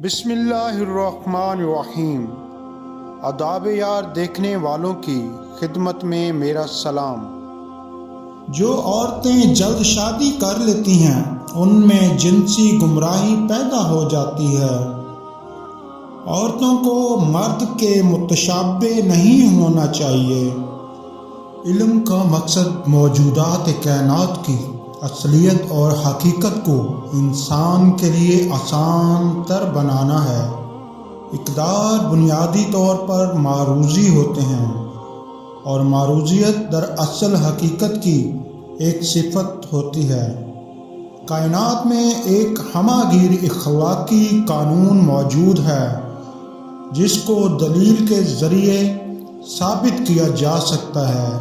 بسم اللہ الرحمن الرحیم۔ آداب یار دیکھنے والوں کی خدمت میں میرا سلام۔ جو عورتیں جلد شادی کر لیتی ہیں ان میں جنسی گمراہی پیدا ہو جاتی ہے۔ عورتوں کو مرد کے متشابہ نہیں ہونا چاہیے۔ علم کا مقصد موجودات کائنات کی اصلیت اور حقیقت کو انسان کے لیے آسان تر بنانا ہے۔ اقدار بنیادی طور پر معروضی ہوتے ہیں اور معروضیت دراصل حقیقت کی ایک صفت ہوتی ہے۔ کائنات میں ایک ہمہ گیر اخلاقی قانون موجود ہے جس کو دلیل کے ذریعے ثابت کیا جا سکتا ہے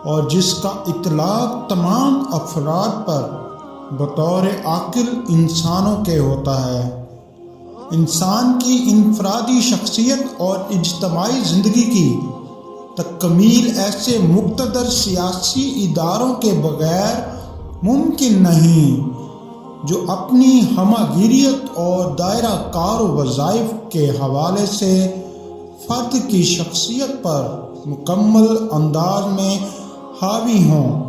اور جس کا اطلاق تمام افراد پر بطور عاقل انسانوں کے ہوتا ہے۔ انسان کی انفرادی شخصیت اور اجتماعی زندگی کی تکمیل ایسے مقتدر سیاسی اداروں کے بغیر ممکن نہیں جو اپنی ہمہ گیریت اور دائرہ کار و وظائف کے حوالے سے فرد کی شخصیت پر مکمل انداز میں حاوی ہوں۔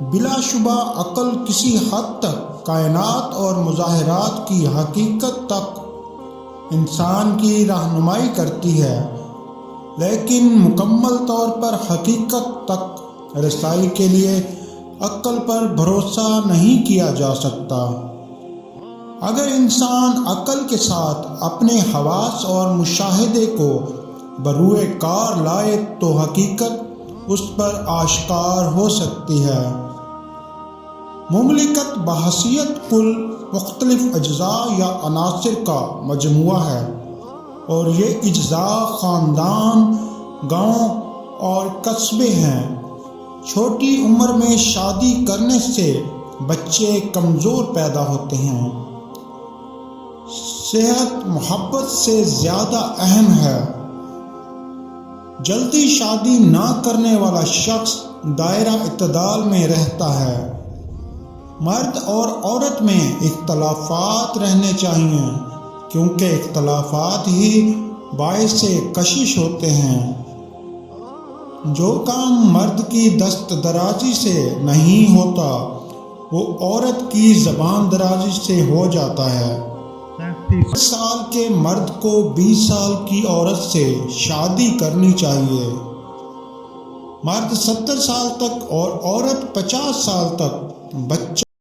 بلا شبہ عقل کسی حد تک کائنات اور مظاہرات کی حقیقت تک انسان کی رہنمائی کرتی ہے، لیکن مکمل طور پر حقیقت تک رسائی کے لیے عقل پر بھروسہ نہیں کیا جا سکتا۔ اگر انسان عقل کے ساتھ اپنے حواس اور مشاہدے کو بروئے کار لائے تو حقیقت اس پر آشکار ہو سکتی ہے۔ مملکت بحیثیت کل مختلف اجزاء یا عناصر کا مجموعہ ہے اور یہ اجزاء خاندان، گاؤں اور قصبے ہیں۔ چھوٹی عمر میں شادی کرنے سے بچے کمزور پیدا ہوتے ہیں۔ صحت محبت سے زیادہ اہم ہے۔ جلدی شادی نہ کرنے والا شخص دائرہ اعتدال میں رہتا ہے۔ مرد اور عورت میں اختلافات رہنے چاہیے کیونکہ اختلافات ہی باعث کشش ہوتے ہیں۔ جو کام مرد کی دست درازی سے نہیں ہوتا وہ عورت کی زبان درازی سے ہو جاتا ہے۔ 30 سال کے مرد کو 20 سال کی عورت سے شادی کرنی چاہیے۔ مرد 70 سال تک اور عورت 50 سال تک بچہ